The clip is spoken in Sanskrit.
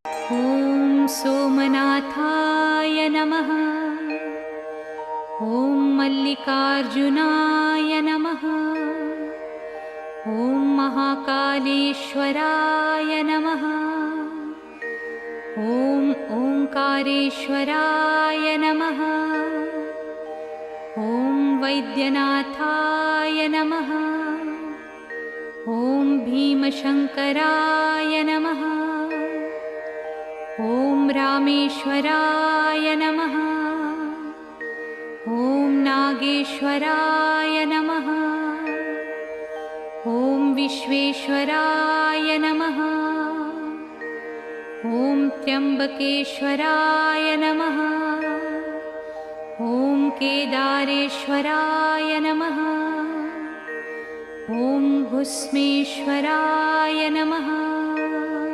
ॐ सोमनाथाय नमः। ॐ मल्लिकार्जुनाय नमः। ॐ महाकालेश्वराय नमः। ॐ ओंकारेश्वराय नमः। ॐ वैद्यनाथाय नमः। ॐ भीमशंकराय नमः। ॐ रामेश्वराय नमः। ॐ नागेश्वराय नमः। ॐ विश्वेश्वराय नमः। ॐ त्र्यंबकेश्वराय नमः। ॐ केदारेश्वराय नमः। ॐ भुस्मेश्वराय नमः।